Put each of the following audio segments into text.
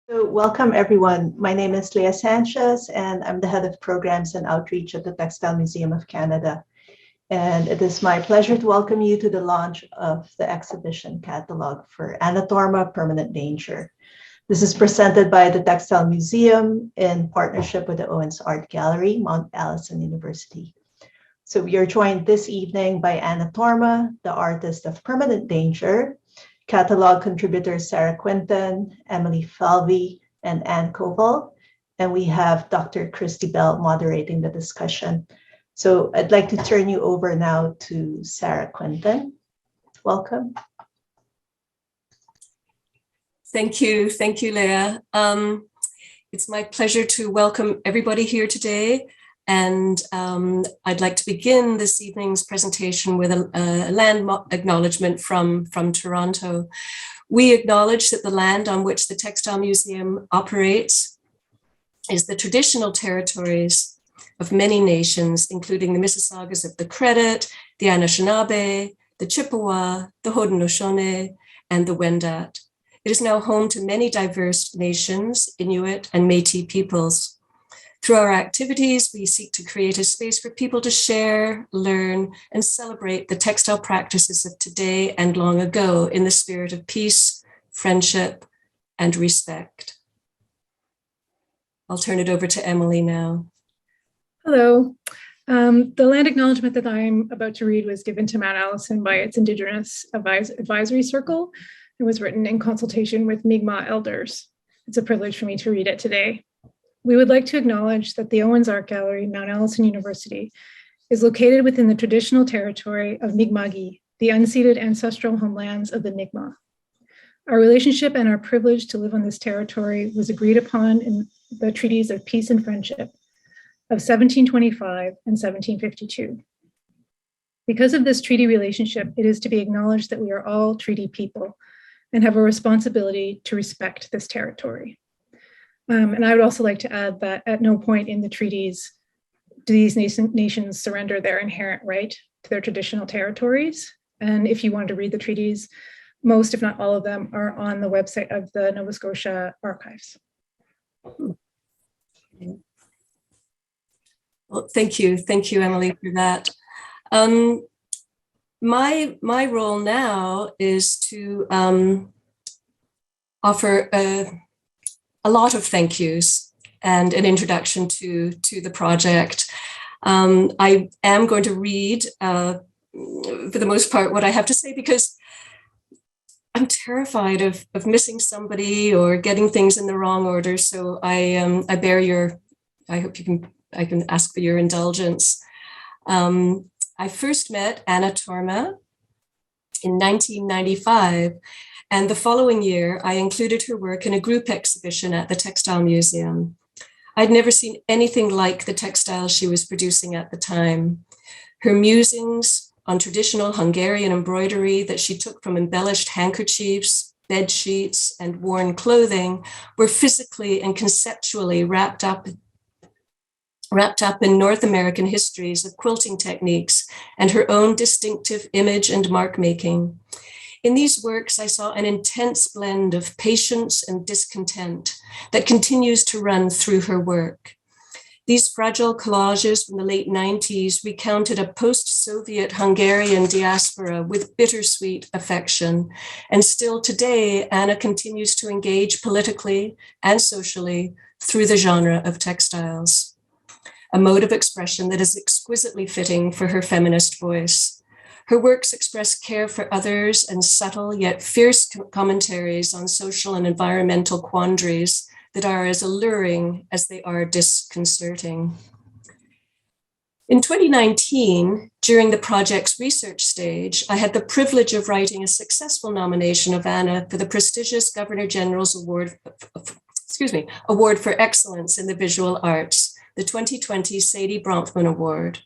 So welcome everyone. My name is Leah Sanchez and I'm the head of programs and outreach at the Textile Museum of Canada. And it is my pleasure to welcome you to the launch of the exhibition Catalogue for Anna Torma, Permanent Danger. This is presented by the Textile Museum in partnership with the Owens Art Gallery, Mount Allison University. So we are joined this evening by Anna Torma, the artist of Permanent Danger, Catalogue contributors Sarah Quinton, Emily Falvey, and Anne Koval. And we have Dr. Kirsty Bell moderating the discussion. So I'd like to turn you over now to Sarah Quinton. Welcome. Thank you, Leah. It's my pleasure to welcome everybody here today. And I'd like to begin this evening's presentation with a land acknowledgement from Toronto. We acknowledge that the land on which the Textile Museum operates is the traditional territories of many nations, including the Mississaugas of the Credit, the Anishinaabe, the Chippewa, the Haudenosaunee, and the Wendat. It is now home to many diverse nations, Inuit and Métis peoples. Through our activities, we seek to create a space for people to share, learn, and celebrate the textile practices of today and long ago in the spirit of peace, friendship, and respect. I'll turn it over to Emily now. Hello. The land acknowledgement that I'm about to read was given to Mount Allison by its Indigenous Advisory Circle. It was written in consultation with Mi'kmaq elders. It's a privilege for me to read it today. We would like to acknowledge that the Owens Art Gallery, Mount Allison University, is located within the traditional territory of Mi'kma'ki, the unceded ancestral homelands of the Mi'kmaq. Our relationship and our privilege to live on this territory was agreed upon in the treaties of peace and friendship of 1725 and 1752. Because of this treaty relationship, it is to be acknowledged that we are all treaty people and have a responsibility to respect this territory. And I would also like to add that at no point in the treaties do these nations surrender their inherent right to their traditional territories. And if you want to read the treaties, most, if not all of them, are on the website of the Nova Scotia Archives. Well, thank you, Emily, for that. My role now is to offer a lot of thank yous and an introduction to the project. I am going to read, for the most part, what I have to say because I'm terrified of missing somebody or getting things in the wrong order. So I hope I can ask for your indulgence. I first met Anna Torma in 1995. And the following year, I included her work in a group exhibition at the Textile Museum. I'd never seen anything like the textiles she was producing at the time. Her musings on traditional Hungarian embroidery that she took from embellished handkerchiefs, bed sheets, and worn clothing were physically and conceptually wrapped up in North American histories of quilting techniques and her own distinctive image and mark making. In these works, I saw an intense blend of patience and discontent that continues to run through her work. These fragile collages from the late 90s recounted a post-Soviet Hungarian diaspora with bittersweet affection. And still today, Anna continues to engage politically and socially through the genre of textiles, a mode of expression that is exquisitely fitting for her feminist voice. Her works express care for others and subtle yet fierce commentaries on social and environmental quandaries that are as alluring as they are disconcerting. In 2019, during the project's research stage, I had the privilege of writing a successful nomination of Anna for the prestigious Governor General's Award for Excellence in the Visual Arts, the 2020 Sadie Bronfman Award.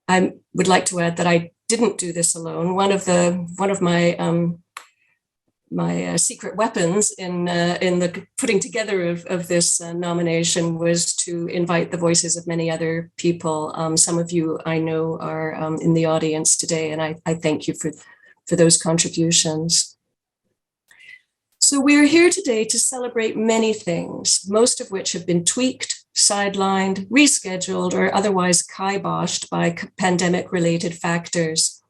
I would like to add that I didn't do this alone. One of my secret weapons in the putting together of this nomination was to invite the voices of many other people. Some of you I know are in the audience today, and I thank you for those contributions. So we're here today to celebrate many things, most of which have been tweaked, sidelined, rescheduled, or otherwise kiboshed by pandemic-related factors.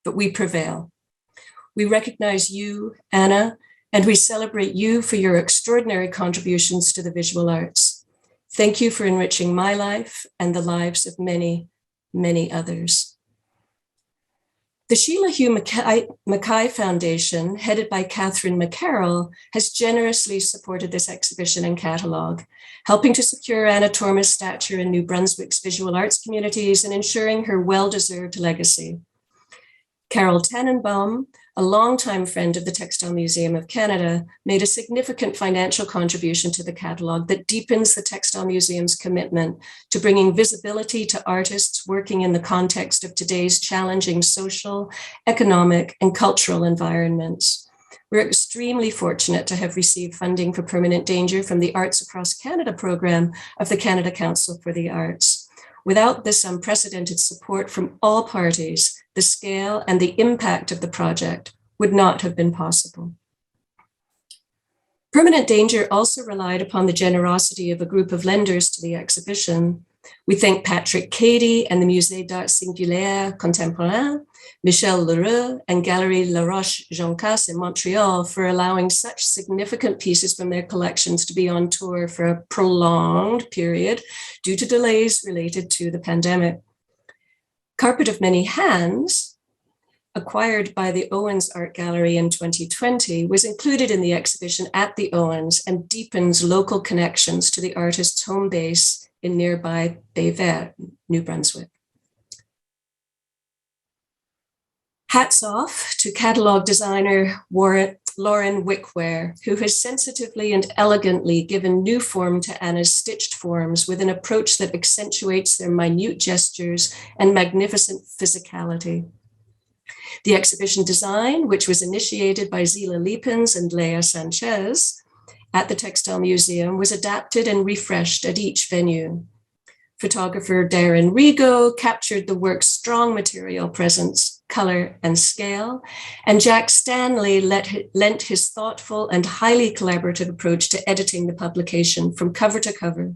But we prevail. We recognize you, Anna, and we celebrate you for your extraordinary contributions to the visual arts. Thank you for enriching my life and the lives of many, many others. The Sheila Hugh Mackay Foundation, headed by Catherine McCarroll, has generously supported this exhibition and catalogue, helping to secure Anna Torma's stature in New Brunswick's visual arts communities and ensuring her well-deserved legacy. Carol Tannenbaum, a longtime friend of the Textile Museum of Canada, made a significant financial contribution to the catalogue that deepens the Textile Museum's commitment to bringing visibility to artists working in the context of today's challenging social, economic, and cultural environments. We're extremely fortunate to have received funding for Permanent Danger from the Arts Across Canada program of the Canada Council for the Arts. Without this unprecedented support from all parties, the scale and the impact of the project would not have been possible. Permanent Danger also relied upon the generosity of a group of lenders to the exhibition. We thank Patrick Cady and the Musée d'Art Singulaire Contemporain, Michel Leroux and Galerie La Roche-Joncas in Montreal for allowing such significant pieces from their collections to be on tour for a prolonged period due to delays related to the pandemic. Carpet of Many Hands, acquired by the Owens Art Gallery in 2020, was included in the exhibition at the Owens and deepens local connections to the artist's home base in nearby Baie-Verte, New Brunswick. Hats off to catalogue designer Lauren Wickware, who has sensitively and elegantly given new form to Anna's stitched forms with an approach that accentuates their minute gestures and magnificent physicality. The exhibition design, which was initiated by Zila Liepens and Leah Sanchez at the Textile Museum, was adapted and refreshed at each venue. Photographer Darren Rigo captured the work's strong material presence, color, and scale, and Jack Stanley lent his thoughtful and highly collaborative approach to editing the publication from cover to cover.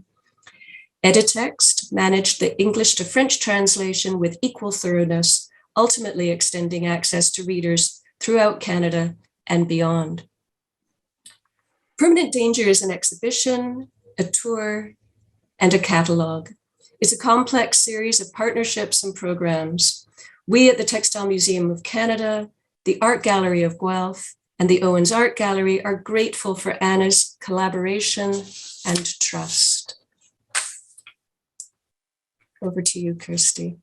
Editext managed the English to French translation with equal thoroughness, ultimately extending access to readers throughout Canada and beyond. Permanent Danger is an exhibition, a tour, and a catalogue. It's a complex series of partnerships and programs. We at the Textile Museum of Canada, the Art Gallery of Guelph, and the Owens Art Gallery are grateful for Anna's collaboration and trust. Over to you, Kirsty.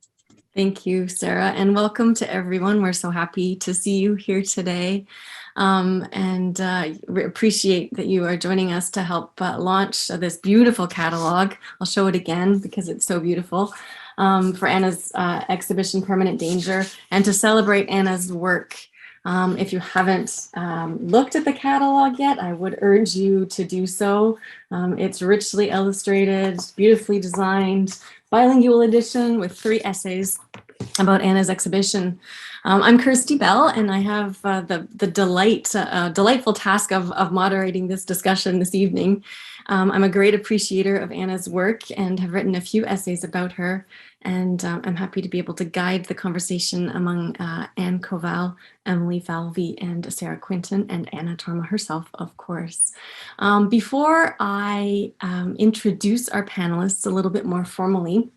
Thank you, Sarah, and welcome to everyone. We're so happy to see you here today, and we appreciate that you are joining us to help launch this beautiful catalog. I'll show it again because it's so beautiful, for Anna's exhibition, Permanent Danger, and to celebrate Anna's work. If you haven't looked at the catalog yet, I would urge you to do so. It's richly illustrated, beautifully designed, bilingual edition with 3 essays about Anna's exhibition. I'm Kirsty Bell, and I have the delightful task of moderating this discussion this evening. I'm a great appreciator of Anna's work and have written a few essays about her, and I'm happy to be able to guide the conversation among Anne Koval, Emily Falvey, and Sarah Quinton, and Anna Torma herself, of course. Before I introduce our panelists a little bit more formally,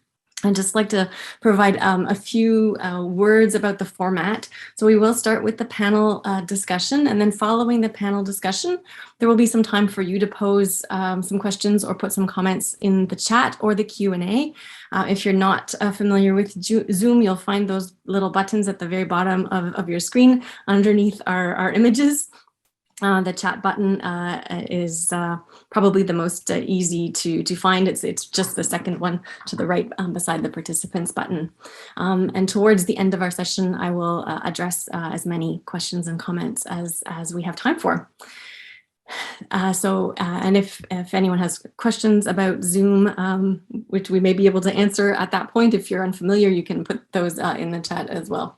I'd just like to provide a few words about the format. So we will start with the panel discussion, and then following the panel discussion, there will be some time for you to pose some questions or put some comments in the chat or the Q&A. If you're not familiar with Zoom, you'll find those little buttons at the very bottom of your screen underneath our images. The chat button is probably the most easy to find. It's just the second one to the right beside the participants button. And towards the end of our session, I will address as many questions and comments as we have time for. And if anyone has questions about Zoom, which we may be able to answer at that point, if you're unfamiliar, you can put those in the chat as well.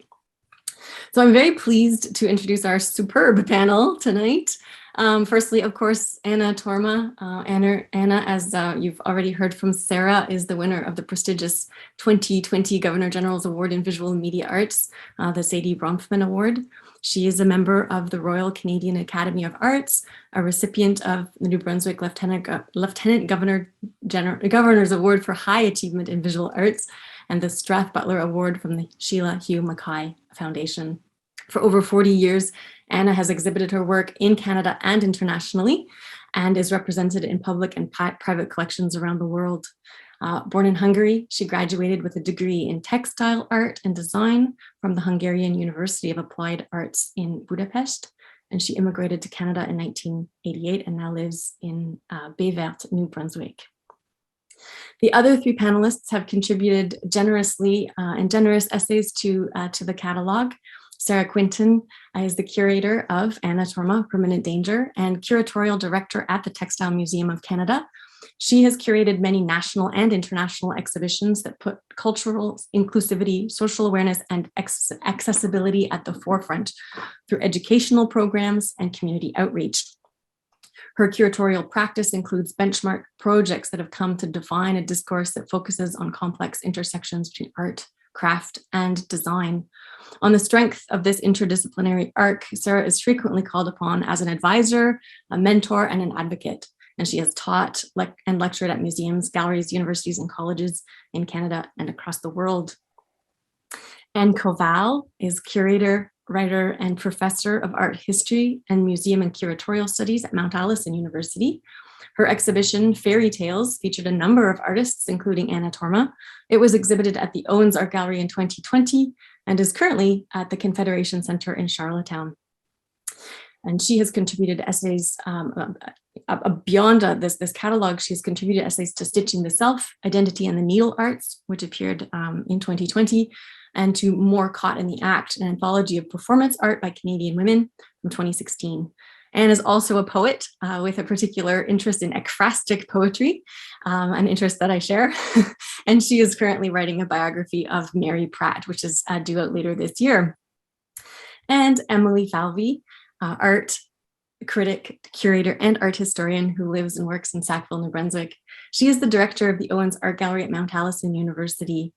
So I'm very pleased to introduce our superb panel tonight. Firstly, of course, Anna Torma. Anna, as you've already heard from Sarah, is the winner of the prestigious 2020 Governor General's Award in Visual and Media Arts, the Sadie Bronfman Award. She is a member of the Royal Canadian Academy of Arts, a recipient of the New Brunswick Lieutenant Governor's Award for High Achievement in Visual Arts, and the Strathbutler Award from the Sheila Hugh Mackay Foundation. For over 40 years, Anna has exhibited her work in Canada and internationally, and is represented in public and private collections around the world. Born in Hungary, she graduated with a degree in textile art and design from the Hungarian University of Applied Arts in Budapest, and she immigrated to Canada in 1988 and now lives in Bévert, New Brunswick. The other three panelists have contributed generously and generous essays to the catalog. Sarah Quinton is the curator of Anna Torma, Permanent Danger, and curatorial director at the Textile Museum of Canada. She has curated many national and international exhibitions that put cultural inclusivity, social awareness, and accessibility at the forefront through educational programs and community outreach. Her curatorial practice includes benchmark projects that have come to define a discourse that focuses on complex intersections between art, craft, and design. On the strength of this interdisciplinary arc, Sarah is frequently called upon as an advisor, a mentor, and an advocate. And she has taught and lectured at museums, galleries, universities, and colleges in Canada and across the world. Anne Koval is curator, writer, and professor of art history and museum and curatorial studies at Mount Allison University. Her exhibition, Fairy Tales, featured a number of artists, including Anna Torma. It was exhibited at the Owens Art Gallery in 2020 and is currently at the Confederation Center in Charlottetown. And she has contributed essays beyond this catalog. She's contributed essays to Stitching the Self, Identity and the Needle Arts, which appeared in 2020, and to More Caught in the Act, an anthology of performance art by Canadian women from 2016. Anne is also a poet with a particular interest in ekphrastic poetry, an interest that I share. And she is currently writing a biography of Mary Pratt, which is due out later this year. And Emily Falvey, art critic, curator, and art historian who lives and works in Sackville, New Brunswick. She is the director of the Owens Art Gallery at Mount Allison University.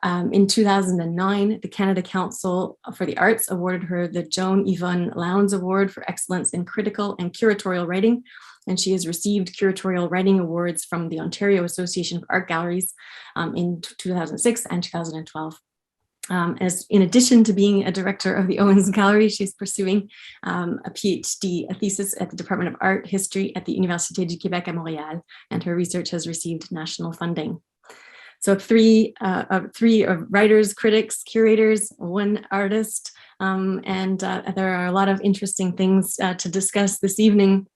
In 2009, the Canada Council for the Arts awarded her the Joan Yvonne Lowndes Award for Excellence in Critical and Curatorial Writing, and she has received curatorial writing awards from the Ontario Association of Art Galleries in 2006 and 2012. As in addition to being a director of the Owens Gallery, she's pursuing a thesis at the Department of Art History at the Université du Québec à Montréal, and her research has received national funding. So three writers, critics, curators, one artist, and there are a lot of interesting things to discuss this evening.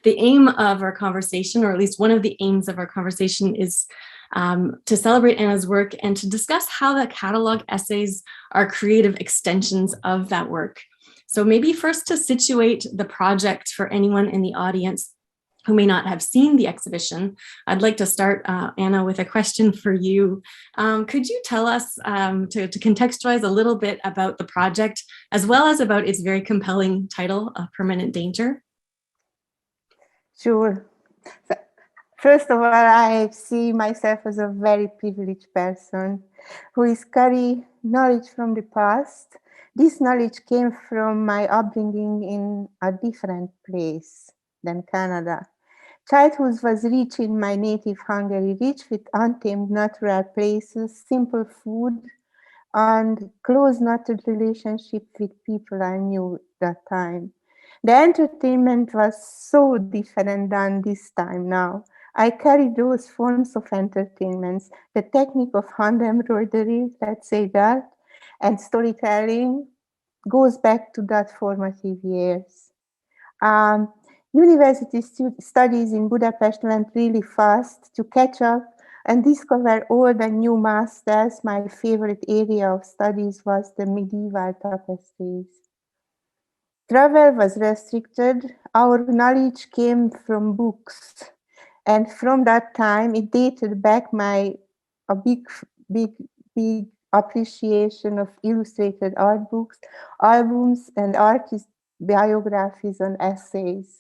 The aim of our conversation, or at least one of the aims of our conversation, is to celebrate Anna's work and to discuss how the catalog essays are creative extensions of that work. So maybe first to situate the project for anyone in the audience who may not have seen the exhibition, I'd like to start, Anna, with a question for you. Could you tell us, to contextualize a little bit about the project, as well as about its very compelling title, Permanent Danger? Sure. First of all, I see myself as a very privileged person who is carrying knowledge from the past. This knowledge came from my upbringing in a different place than Canada. Childhood was rich in my native Hungary, rich with untamed natural places, simple food, and close knotted relationship with people I knew that time. The entertainment was so different than this time now. I carry those forms of entertainments, the technique of hand embroidery, let's say that, and storytelling goes back to that formative years. University studies in Budapest went really fast to catch up and discover all the new masters. My favorite area of studies was the medieval tapestries. Travel was restricted. Our knowledge came from books. And from that time, it dated back a big appreciation of illustrated art books, albums, and artists biographies and essays,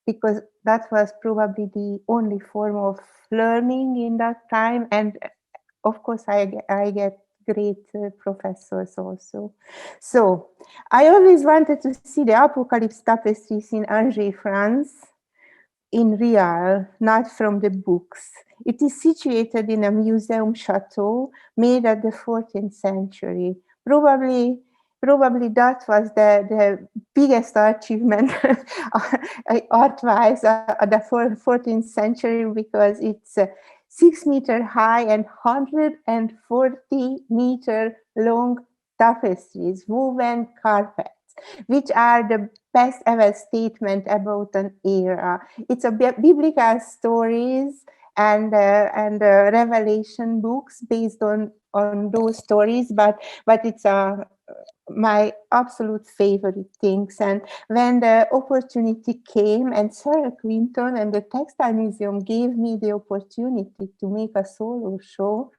because that was probably the only form of learning in that time. And of course, I get great professors also. So I always wanted to see the Apocalypse tapestries in Angers, France, in real, not from the books. It is situated in a museum chateau made at the 14th century. Probably that was the biggest achievement art-wise of the 14th century, because it's 6 meter high and 140 meter long tapestries, woven carpets, which are the best ever statement about an era. It's a biblical stories and revelation books based on those stories, but it's my absolute favorite things. And when the opportunity came, and Sarah Quinton and the Textile Museum gave me the opportunity to make a solo show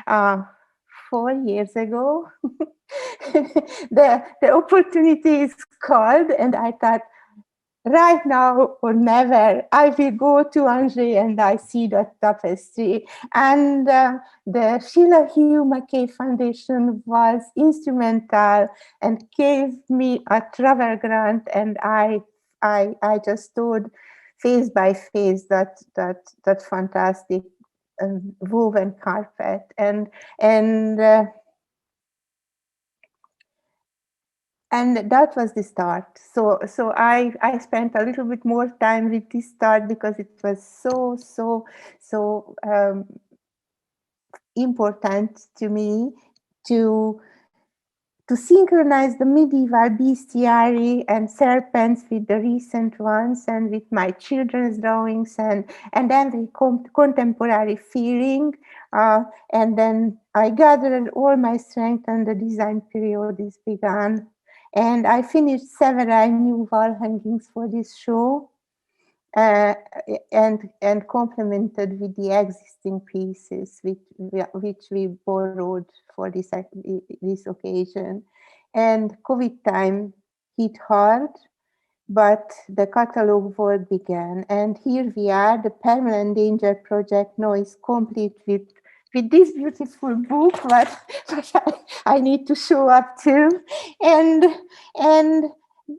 4 years ago, the opportunity is called, and I thought, right now or never, I will go to Angers and I see that tapestry. And the Sheila Hugh Mackay Foundation was instrumental and gave me a travel grant, and I just stood face by face that fantastic woven carpet, and that was the start. So I spent a little bit more time with this start, because it was so important to me to synchronize the medieval bestiary and serpents with the recent ones, and with my children's drawings, and every contemporary feeling. And then I gathered all my strength, and the design period is begun. And I finished several new wall hangings for this show, and complemented with the existing pieces which we borrowed for this occasion. And COVID time hit hard, but the catalog work began. And here we are, the Permanent Danger Project now is complete with this beautiful book, but I need to show up too. And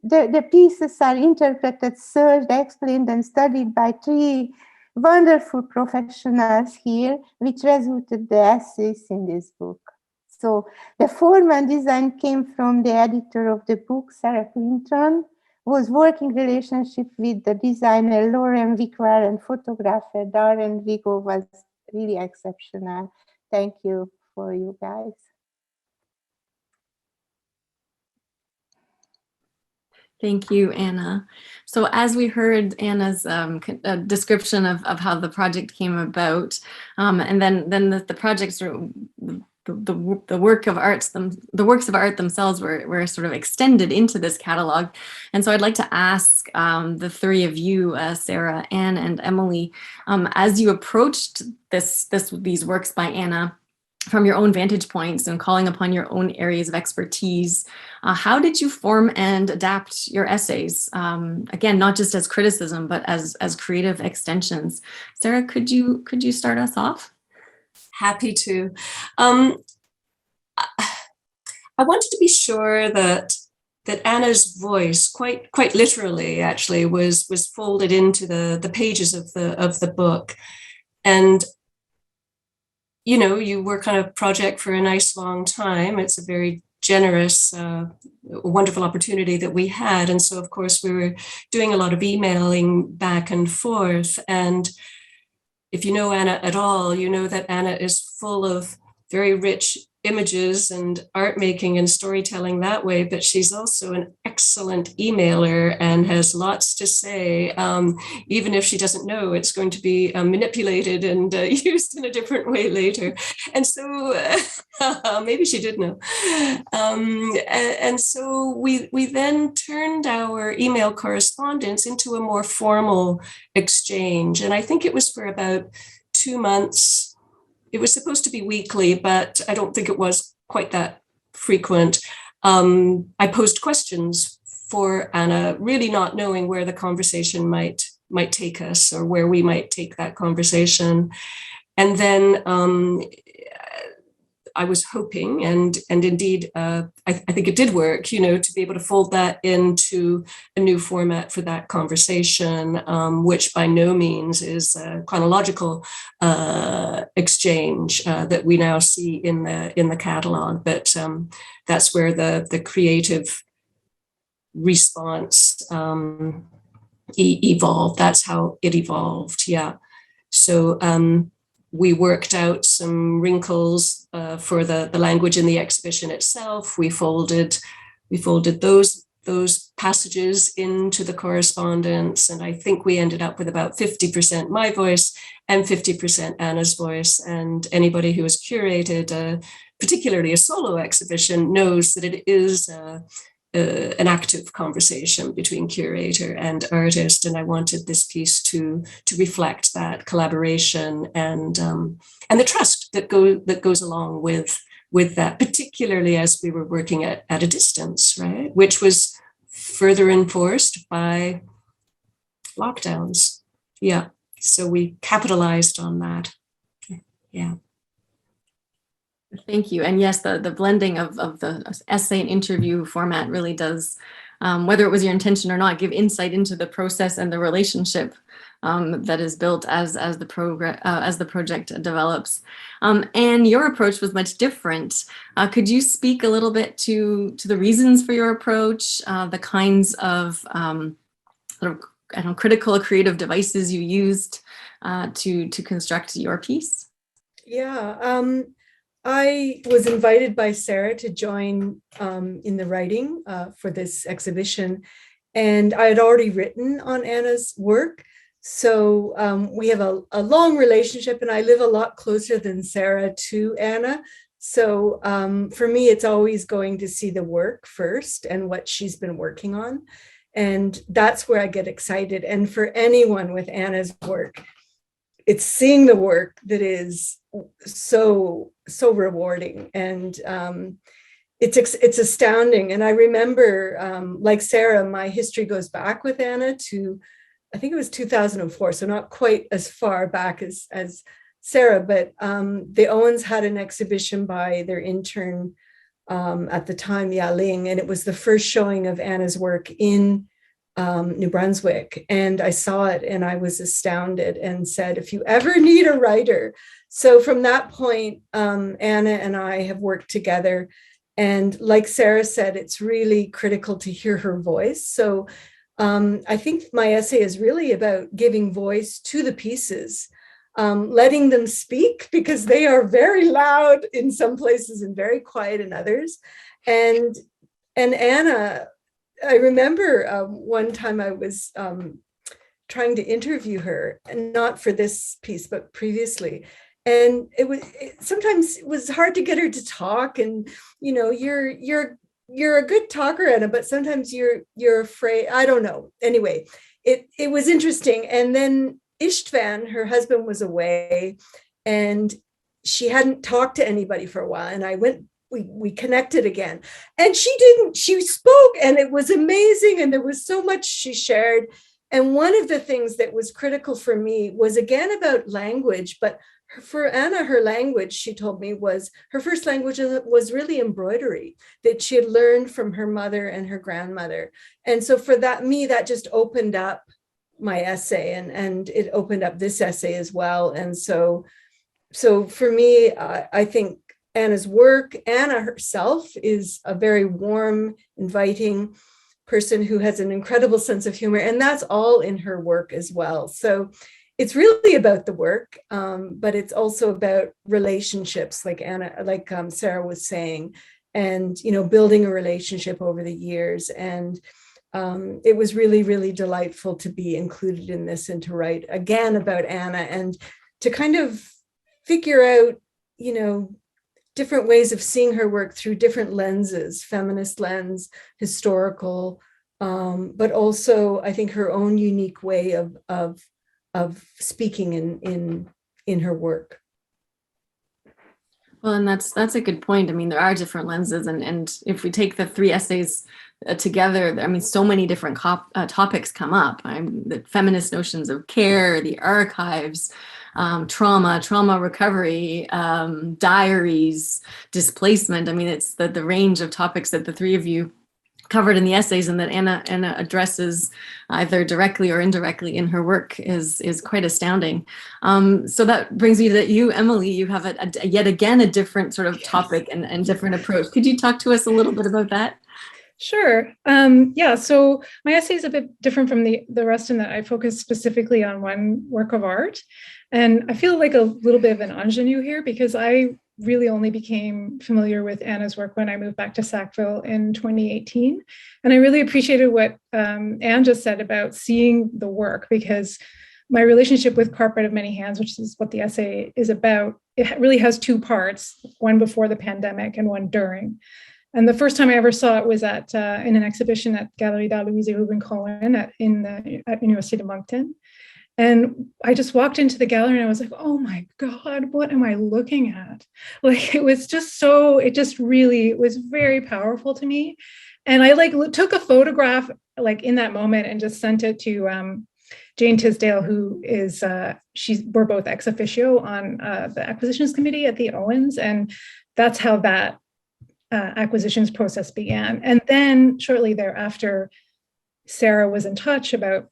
the pieces are interpreted, searched, explained, and studied by 3 wonderful professionals here, which resulted the essays in this book. So the form and design came from the editor of the book, Sarah Quinton, whose working relationship with the designer Lauren Vickwell and photographer Darren Vigo was really exceptional. Thank you for you guys. Thank you, Anna. So as we heard Anna's description of how the project came about, and then the projects were, the works of art themselves were sort of extended into this catalog. And so I'd like to ask the 3 of you, Sarah, Anne, and Emily, as you approached these works by Anna from your own vantage points and calling upon your own areas of expertise, how did you form and adapt your essays? Again, not just as criticism, but as creative extensions. Sarah, could you start us off? Happy to. I wanted to be sure that Anna's voice, quite literally, actually, was folded into the pages of the book. And you work on a project for a nice long time. It's a very generous, wonderful opportunity that we had. And so, of course, we were doing a lot of emailing back and forth. And if you know Anna at all, you know that Anna is full of very rich images and art making and storytelling that way, but she's also an excellent emailer and has lots to say, even if she doesn't know it's going to be manipulated and used in a different way later. And so maybe she did know. And so we then turned our email correspondence into a more formal exchange. And I think it was for about 2 months. It was supposed to be weekly, but I don't think it was quite that frequent. I posed questions for Anna, really not knowing where the conversation might take us or where we might take that conversation. And then I was hoping, and indeed, I think it did work, to be able to fold that into a new format for that conversation, which by no means is a chronological exchange that we now see in the catalog. But that's where the creative response evolved. That's how it evolved. Yeah. So we worked out some wrinkles for the language in the exhibition itself. We folded those passages into the correspondence, and I think we ended up with about 50% my voice and 50% Anna's voice. And anybody who has curated, particularly a solo exhibition, knows that it is an active conversation between curator and artist, and I wanted this piece to reflect that collaboration and the trust that goes along with that, particularly as we were working at a distance, right? Which was further enforced by lockdowns. Yeah, so we capitalized on that. Yeah. Thank you. And yes, the blending of the essay and interview format really does, whether it was your intention or not, give insight into the process and the relationship that is built as the project develops. And your approach was much different. Could you speak a little bit to the reasons for your approach, the kinds of critical creative devices you used to construct your piece? Yeah. I was invited by Sarah to join in the writing for this exhibition, and I had already written on Anna's work. So we have a long relationship, and I live a lot closer than Sarah to Anna. So for me, it's always going to see the work first and what she's been working on. And that's where I get excited. And for anyone with Anna's work, it's seeing the work that is so rewarding, and it's astounding. And I remember, like Sarah, my history goes back with Anna to, I think it was 2004, so not quite as far back as Sarah, but the Owens had an exhibition by their intern at the time, Ya Ling, and it was the first showing of Anna's work in New Brunswick. And I saw it and I was astounded and said, if you ever need a writer. So from that point, Anna and I have worked together. And like Sarah said, it's really critical to hear her voice. So I think my essay is really about giving voice to the pieces, letting them speak, because they are very loud in some places and very quiet in others. And Anna, I remember one time I was trying to interview her, and not for this piece, but previously. And sometimes it was hard to get her to talk. And, you're a good talker, Anna, but sometimes you're afraid. I don't know. Anyway, it was interesting. And then István, her husband, was away, and she hadn't talked to anybody for a while. And we connected again, and she spoke, and it was amazing. And there was so much she shared. And one of the things that was critical for me was, again, about language, but for Anna, her language, she told me, was her first language was really embroidery that she had learned from her mother and her grandmother. And so for that just opened up my essay, and it opened up this essay as well. And so for me, I think Anna's work, Anna herself is a very warm, inviting person who has an incredible sense of humor, and that's all in her work as well. So it's really about the work, but it's also about relationships, like Sarah was saying, and building a relationship over the years. And it was really, really delightful to be included in this and to write again about Anna, and to kind of figure out, different ways of seeing her work through different lenses, feminist lens, historical, but also I think her own unique way of speaking in her work. Well, and that's a good point. I mean, there are different lenses, and if we take the three essays together. I mean, so many different topics come up. The feminist notions of care, the archives, trauma recovery, diaries, displacement. I mean, it's the range of topics that the three of you covered in the essays and that Anna addresses either directly or indirectly in her work is quite astounding. So that brings me to you, Emily. You have yet again a different sort of topic and different approach. Could you talk to us a little bit about that? Sure. Yeah, so my essay is a bit different from the rest in that I focus specifically on one work of art. And I feel like a little bit of an ingenue here because I really only became familiar with Anna's work when I moved back to Sackville in 2018. And I really appreciated what Anne just said about seeing the work, because my relationship with Carpet of Many Hands, which is what the essay is about, it really has two parts, one before the pandemic and one during. And the first time I ever saw it was in an exhibition at Galerie d'Art Louise Rubin-Cohen at Université de Moncton. And I just walked into the gallery and I was like, oh my God, what am I looking at? Like, it was very powerful to me. And I took a photograph like in that moment and just sent it to Jane Tisdale, who is, we're both ex officio on the acquisitions committee at the Owens. And that's how that acquisitions process began. And then shortly thereafter, Sarah was in touch about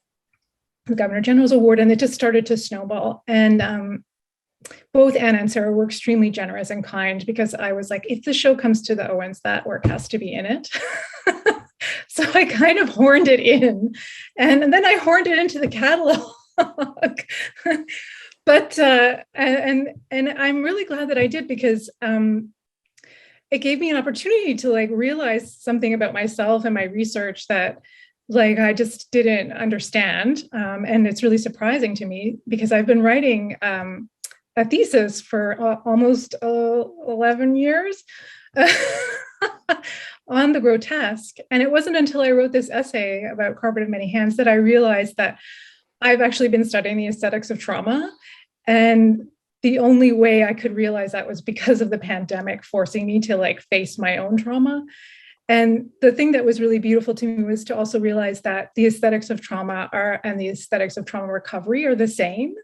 the Governor General's Award, and it just started to snowball. And both Anna and Sarah were extremely generous and kind, because I was like, if the show comes to the Owens, that work has to be in it. So I kind of horned it in, and then I horned it into the catalog. But and I'm really glad that I did, because it gave me an opportunity to like realize something about myself and my research that like I just didn't understand. And it's really surprising to me, because I've been writing a thesis for almost 11 years on the grotesque. And it wasn't until I wrote this essay about Carpet of Many Hands that I realized that I've actually been studying the aesthetics of trauma. And the only way I could realize that was because of the pandemic forcing me to like face my own trauma. And the thing that was really beautiful to me was to also realize that the aesthetics of trauma and the aesthetics of trauma recovery are the same.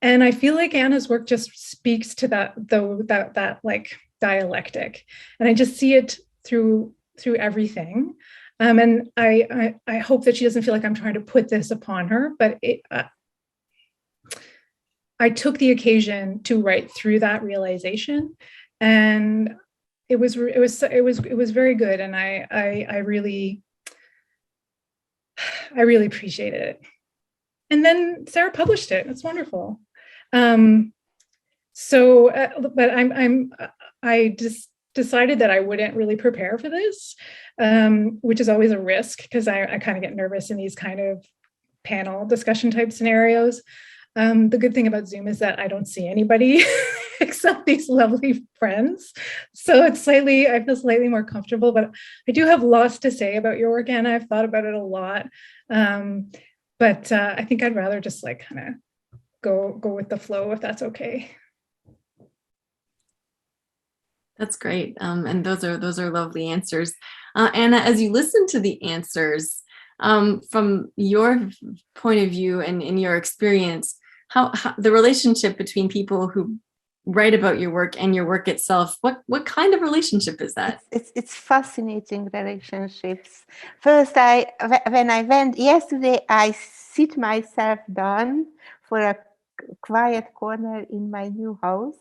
And I feel like Anna's work just speaks to that like dialectic. And I just see it through everything. And I hope that she doesn't feel like I'm trying to put this upon her, but I took the occasion to write through that realization, and it was very good, and I really appreciated it. And then Sarah published it. It's wonderful. But I just decided that I wouldn't really prepare for this, which is always a risk, because I kind of get nervous in these kind of panel discussion type scenarios. The good thing about Zoom is that I don't see anybody except these lovely friends. So I feel slightly more comfortable, but I do have lots to say about your work, Anna. I've thought about it a lot. But I think I'd rather just like kind of go with the flow, if that's okay. That's great. And those are lovely answers. Anna, as you listen to the answers, from your point of view and in your experience, how the relationship between people who write about your work and your work itself, what kind of relationship is that? It's fascinating relationships. First, when I went yesterday, I sit myself down for a quiet corner in my new house.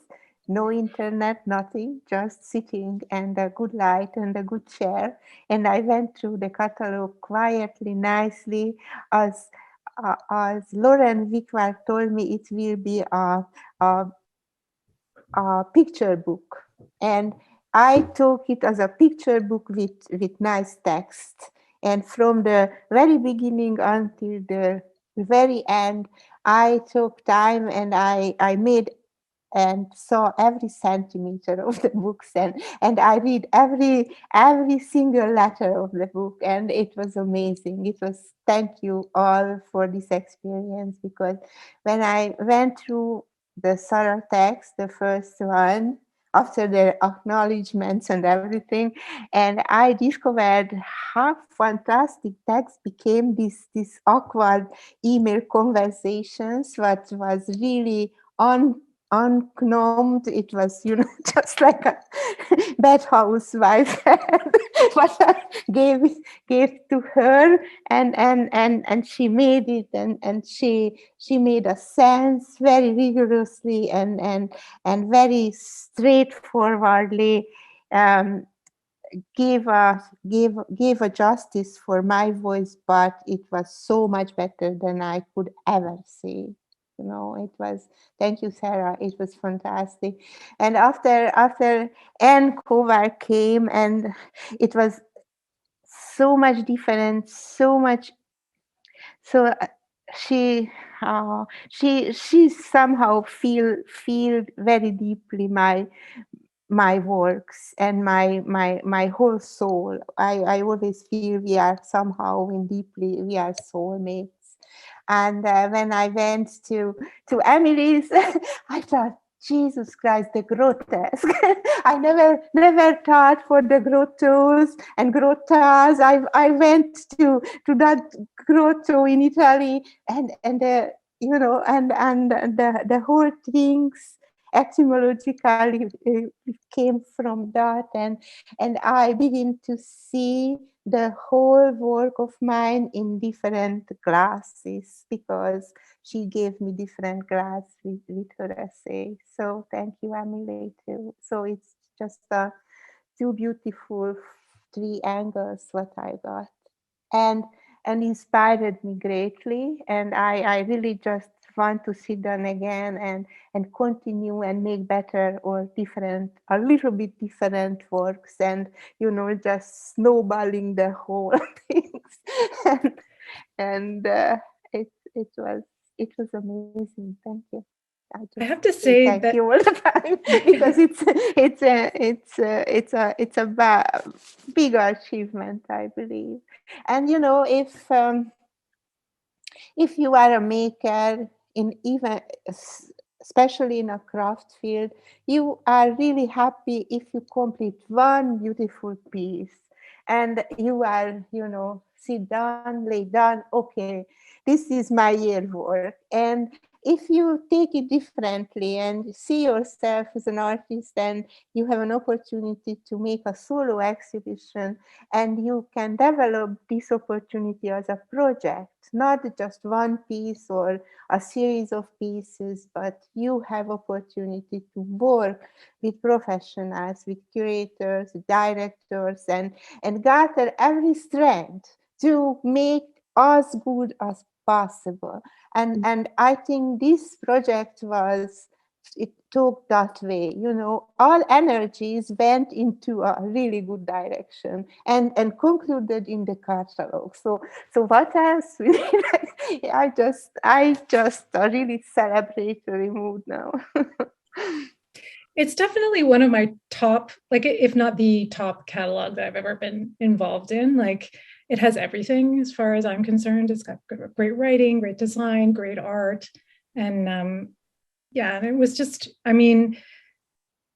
No internet, nothing, just sitting and a good light and a good chair. And I went through the catalog quietly, nicely, as Lauren Wickwald told me it will be a picture book. And I took it as a picture book with nice text. And from the very beginning until the very end, I took time and I made and saw every centimeter of the books, and I read every single letter of the book, and it was amazing. It was, thank you all for this experience, because when I went through the Sarah text, the first one, after the acknowledgements and everything. And I discovered how fantastic text became this awkward email conversations, what was really unknown. It was, just like a bad housewife what I gave to her, and she made it, and she made a sense very rigorously and very straightforwardly, gave a justice for my voice, but it was so much better than I could ever say. It was, thank you, Sarah. It was fantastic. And after Anne Koval came, and it was so much different, so much. So she somehow feel very deeply my works and my whole soul. I always feel we are somehow we are soulmates. And when I went to Emily's, I thought, Jesus Christ, the grotesque. I never thought for the grottos and grottas. I went to that grotto in Italy, and the the whole things etymologically came from that, and I begin to see the whole work of mine in different glasses, because she gave me different glass with her essay. So thank you, Emily, too. So it's just two beautiful three angles what I got, and inspired me greatly. And I really just want to sit down again and continue and make better or different, a little bit different works, and just snowballing the whole things. and it was amazing. Thank you. I have to say thank that you all the time, because it's a big achievement, I believe. And if you are a maker, in even especially in a craft field, you are really happy if you complete one beautiful piece, and you are, sit down, lay down, okay, this is my year work. And if you take it differently and see yourself as an artist, and you have an opportunity to make a solo exhibition, and you can develop this opportunity as a project, not just one piece or a series of pieces, but you have opportunity to work with professionals, with curators, directors, and gather every strength to make as good as possible. And I think this project it took that way, all energies went into a really good direction, and concluded in the catalog. So what else? I just a really celebratory mood now. it's definitely one of my top, like, if not the top catalog that I've ever been involved in. Like, it has everything as far as I'm concerned. It's got great writing, great design, great art. And yeah, and it was just, I mean,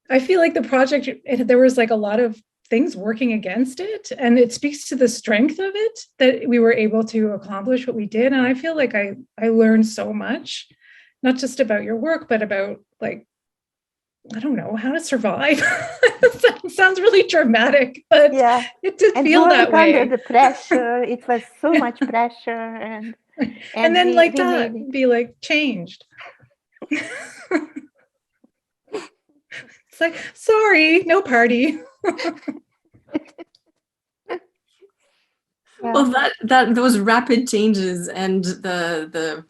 I feel like the project, there was like a lot of things working against it, and it speaks to the strength of it that we were able to accomplish what we did. And I feel like I learned so much, not just about your work, but about, like, I don't know, how to survive. That sounds really dramatic, but yeah, it did feel that way. Under the pressure, it was so much pressure, and then like that, be like changed. It's like, sorry, no party. Well, those rapid changes and the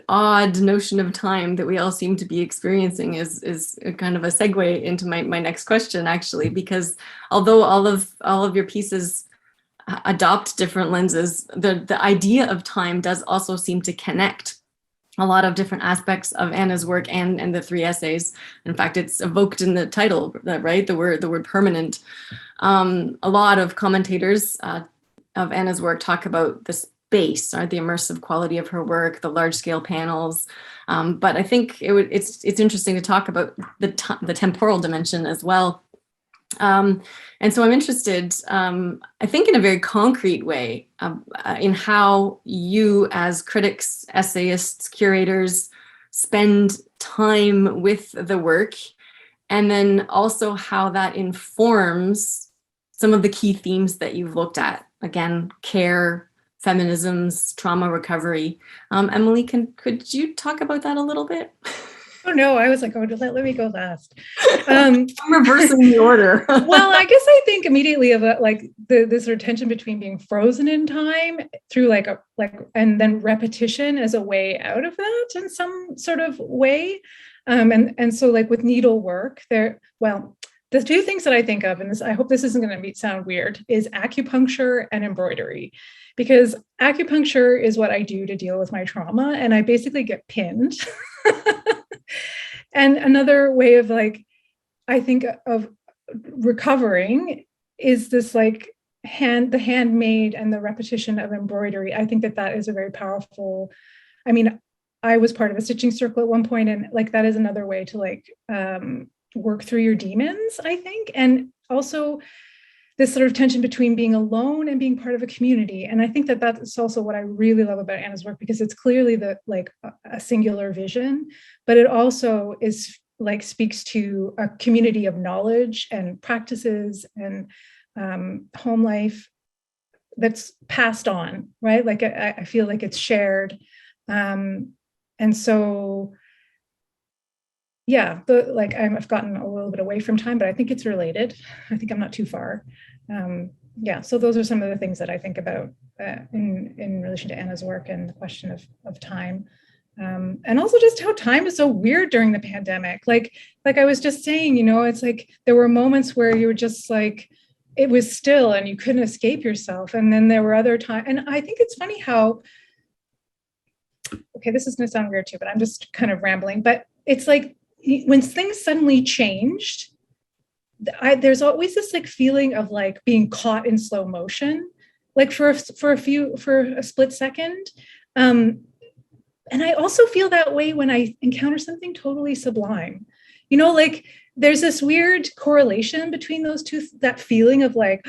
odd notion of time that we all seem to be experiencing is a kind of a segue into my next question, actually, because although all of your pieces adopt different lenses, the idea of time does also seem to connect a lot of different aspects of Anna's work and the three essays. In fact, it's evoked in the title, right? The word permanent. A lot of commentators of Anna's work talk about the space, or the immersive quality of her work, the large scale panels, But I think it's interesting to talk about the temporal dimension as well. And so I'm interested, I think in a very concrete way, in how you as critics, essayists, curators spend time with the work, and then also how that informs some of the key themes that you've looked at. Again, care, feminisms, trauma recovery. Emily, could you talk about that a little bit? Oh no, I was like, oh, let me go last. I'm reversing the order. Well, I guess I think immediately of like the sort of tension between being frozen in time through and then repetition as a way out of that in some sort of way. And so like with needlework, the two things that I think of, and this, I hope this isn't going to sound weird, is acupuncture and embroidery. Because acupuncture is what I do to deal with my trauma, and I basically get pinned. And another way of like, I think of recovering is this like the handmade and the repetition of embroidery. I think that is a very powerful, I mean, I was part of a stitching circle at one point, and like that is another way to like work through your demons, I think. And also this sort of tension between being alone and being part of a community. And I think that that's also what I really love about Anna's work, because it's clearly a singular vision, but it also is like speaks to a community of knowledge and practices and home life that's passed on, right? Like I feel like it's shared. And so, yeah, I've gotten a little bit away from time, but I think it's related. I think I'm not too far. So those are some of the things that I think about in relation to Anna's work and the question of time. And also just how time is so weird during the pandemic. Like I was just saying, it's like there were moments where you were just like, it was still and you couldn't escape yourself. And then there were other times. And I think it's funny how, okay, this is going to sound weird too, but I'm just kind of rambling. But it's like when things suddenly changed, there's always this like feeling of like being caught in slow motion, like for a split second. And I also feel that way when I encounter something totally sublime, like there's this weird correlation between those two, that feeling of like,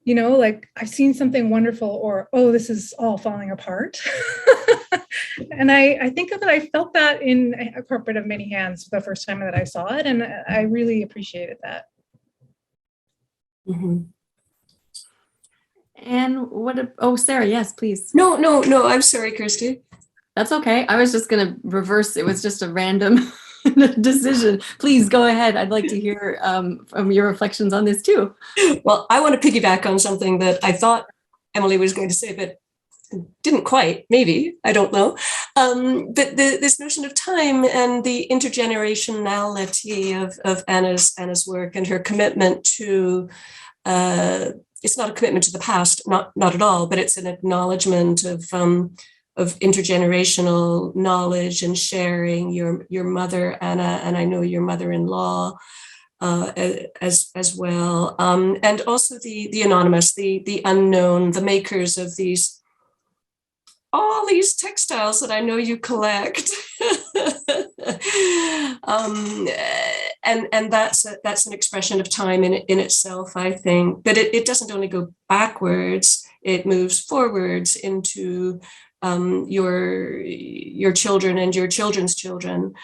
like I've seen something wonderful, or, oh, this is all falling apart. And I think that I felt that in A Carpet of Many Hands the first time that I saw it. And I really appreciated that. Mm-hmm. And Sarah, yes, please. No, I'm sorry, Kirsty. That's okay. I was just going to reverse. It was just a random decision. Please go ahead. I'd like to hear your reflections on this too. Well, I want to piggyback on something that I thought Emily was going to say, but didn't quite, maybe, I don't know. But this notion of time and the intergenerationality of Anna's work and her commitment to, it's not a commitment to the past, not at all, but it's an acknowledgement of intergenerational knowledge and sharing. Your mother, Anna, and I know your mother-in-law as well, and also the anonymous, the unknown, the makers of all these textiles that I know you collect. And that's an expression of time in itself, I think. But it doesn't only go backwards; it moves forwards into your children and your children's children,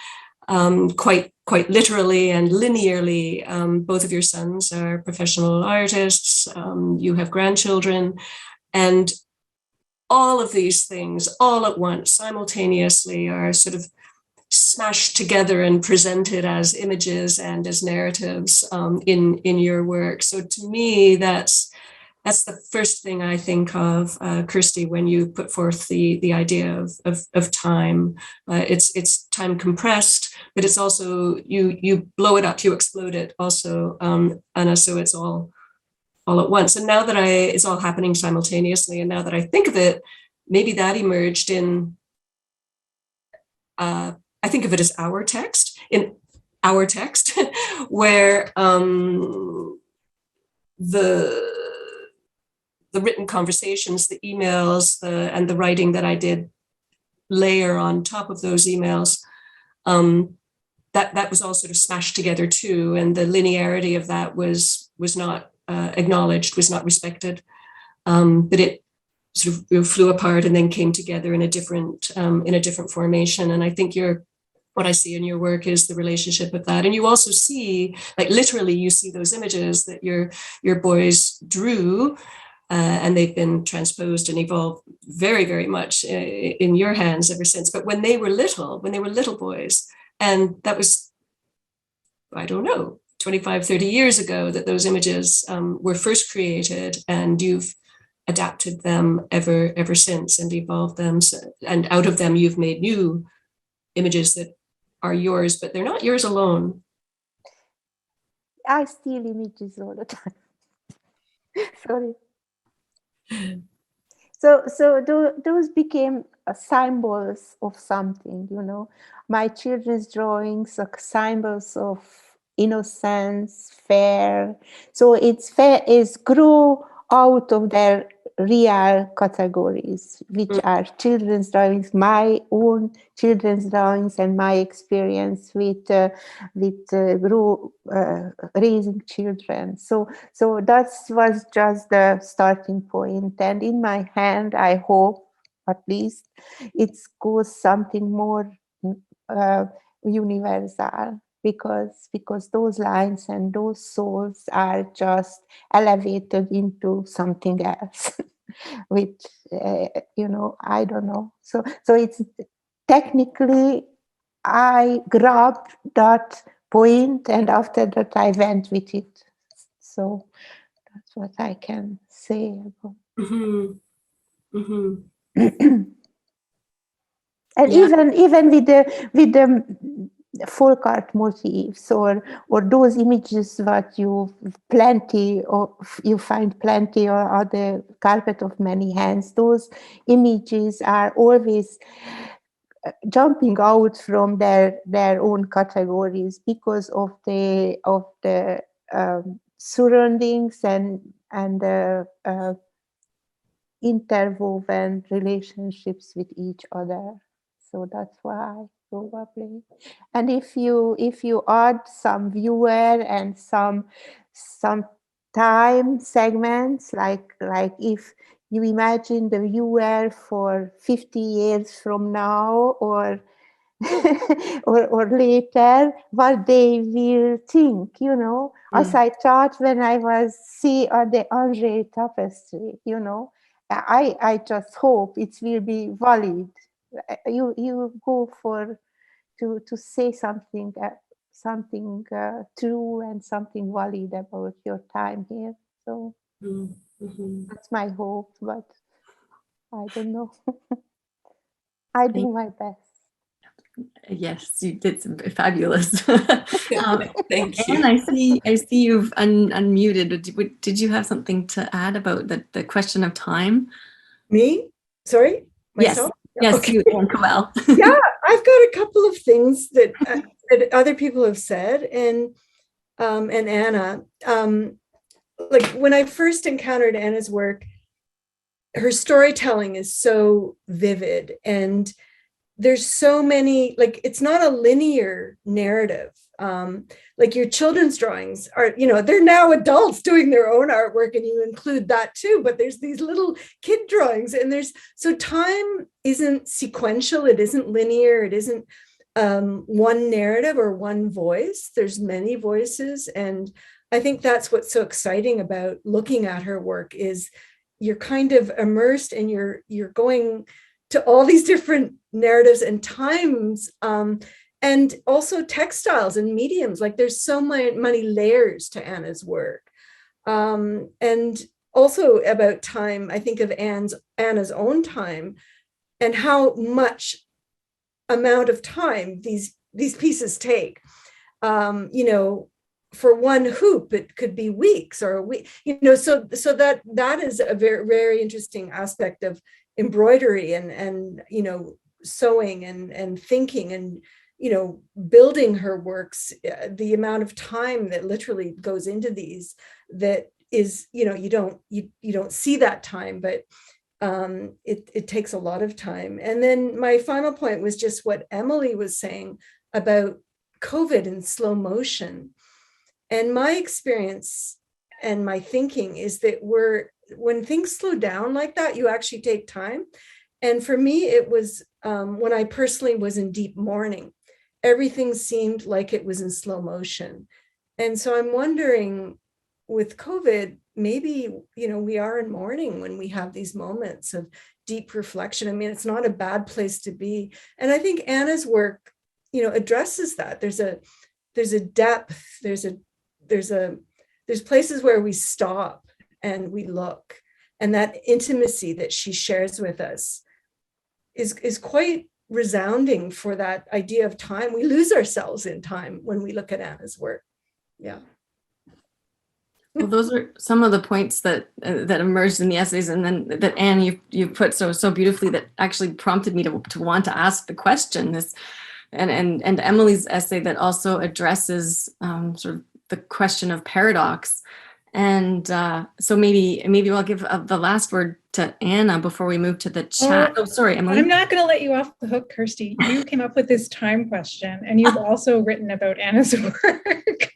quite literally and linearly. Both of your sons are professional artists. You have grandchildren, and all of these things all at once, simultaneously, are sort of smashed together and presented as images and as narratives in your work. So to me, that's the first thing I think of, Kirsty, when you put forth the idea of time. It's time compressed, but it's also you blow it up, you explode it also, Anna. So it's all at once. And now that it's all happening simultaneously, and now that I think of it, maybe that emerged in, I think of it as our text, where the written conversations, the emails, and the writing that I did layer on top of those emails, that was all sort of smashed together too, and the linearity of that was not acknowledged, was not respected, but it sort of flew apart and then came together in a different formation. And I think what I see in your work is the relationship of that. And you also see, like literally, you see those images that your boys drew, and they've been transposed and evolved very, very much in your hands ever since. But when they were little boys, and that was, I don't know, 25, 30 years ago that those images were first created, and you've adapted them ever since and evolved them. And out of them, you've made new images that are yours, but they're not yours alone. I steal images all the time. Sorry. So those became symbols of something, you know. My children's drawings are symbols of innocence, fair. So it's grew out of their real categories, which are children's drawings, my own children's drawings, and my experience with raising children. So that was just the starting point. And in my hand, I hope, at least, it goes something more universal, because those lines and those souls are just elevated into something else, which I don't know. So it's technically, I grabbed that point, and after that I went with it. So that's what I can say about. And even with the folk art motifs or those images that you find plenty on the carpet of many hands, those images are always jumping out from their own categories because of the surroundings and the interwoven relationships with each other. So that's why, probably. And if you add some viewer and some time segments, like if you imagine the viewer for 50 years from now or or later, what they will think, as I thought when I was on the Angers tapestry, I just hope it will be valid. You go to say something true and something valid about your time here. So that's my hope, but I don't know. I do my best. Yes, you did some fabulous. Thank you. And I see you've unmuted. Did you have something to add about the question of time? Me? Sorry? Myself? Yes, okay. You and Koval. Yeah, I've got a couple of things that other people have said, and Anna. Like when I first encountered Anna's work, her storytelling is so vivid, and there's so many, like, it's not a linear narrative. Like your children's drawings are, they're now adults doing their own artwork, and you include that too, but there's these little kid drawings, and so time isn't sequential, it isn't linear, it isn't one narrative or one voice, there's many voices. And I think that's what's so exciting about looking at her work, is you're kind of immersed and you're going to all these different narratives and times, and also textiles and mediums. Like there's so many layers to Anna's work. And also about time, I think of Anna's own time and how much amount of time these pieces take. For one hoop, it could be weeks or a week, so that is a very, very interesting aspect of embroidery and sewing and thinking and building her works, the amount of time that literally goes into these, that is, you don't see that time, but it takes a lot of time. And then my final point was just what Emily was saying about COVID and slow motion. And my experience and my thinking is that when things slow down like that, you actually take time. And for me, it was when I personally was in deep mourning, everything seemed like it was in slow motion. And so I'm wondering with COVID, maybe, we are in mourning when we have these moments of deep reflection. I mean, it's not a bad place to be. And I think Anna's work, addresses that. There's a depth, there's places where we stop and we look, and that intimacy that she shares with us is quite resounding for that idea of time. We lose ourselves in time when we look at Anna's work. Yeah. Well, those are some of the points that emerged in the essays, and then that Anne you put so beautifully that actually prompted me to want to ask the question. This and Emily's essay that also addresses sort of the question of paradox. And so maybe I'll give the last word to Anna before we move to the chat. Oh, sorry, Emily. I'm not going to let you off the hook, Kirsty. You came up with this time question, and you've also written about Anna's work.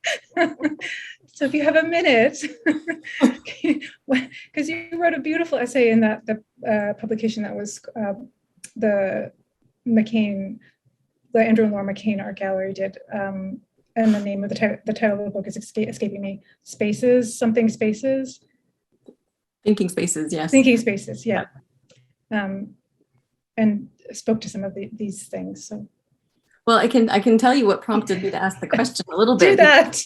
So if you have a minute, because you wrote a beautiful essay in the publication that was the Andrew and Laura McCain Art Gallery did, and the name of the title of the book is escaping me. Thinking Spaces, yes. Thinking Spaces, yeah. And spoke to some of these things. So. Well, I can tell you what prompted me to ask the question a little bit. Do that.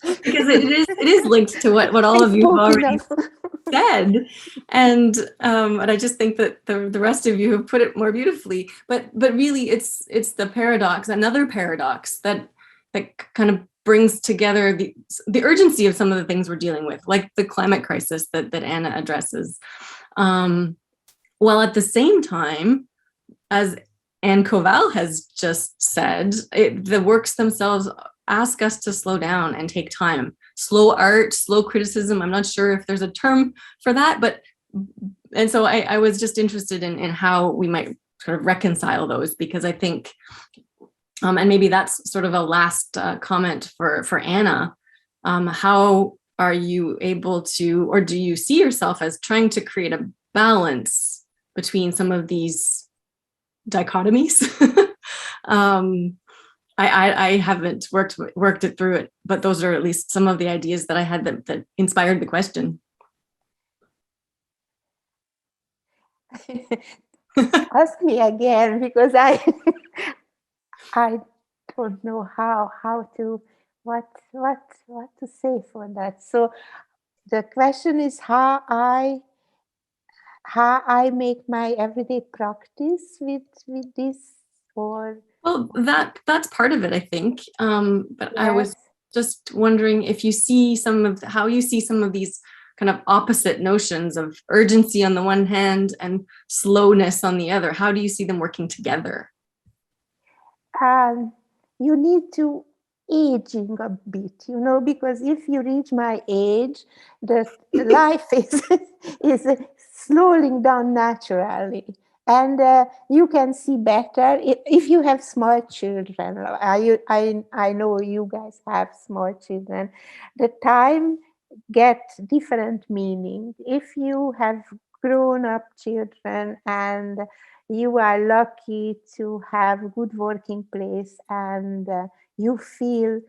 Because it is linked to what all of you have already said, and I just think that the rest of you have put it more beautifully. But really, it's the paradox, another paradox that kind of brings together the urgency of some of the things we're dealing with, like the climate crisis that Anna addresses, while at the same time, as Anne Koval has just said, the works themselves ask us to slow down and take time. Slow art, slow criticism. I'm not sure if there's a term for that, and so I was just interested in how we might sort of reconcile those, because I think, and maybe that's sort of a last comment for Anna. How are you able to, or do you see yourself as trying to create a balance between some of these dichotomies? I haven't worked it through it, but those are at least some of the ideas that I had that inspired the question. Ask me again, because I don't know how to what to say for that. So the question is how I make my everyday practice with this, or well, that's part of it, I think. But yes. I was just wondering if you see how you see some of these kind of opposite notions of urgency on the one hand and slowness on the other. How do you see them working together? You need to aging a bit, because if you reach my age, the life is slowing down naturally. And you can see better if you have small children. I know you guys have small children. The time gets different meaning. If you have grown-up children and you are lucky to have a good working place and you feel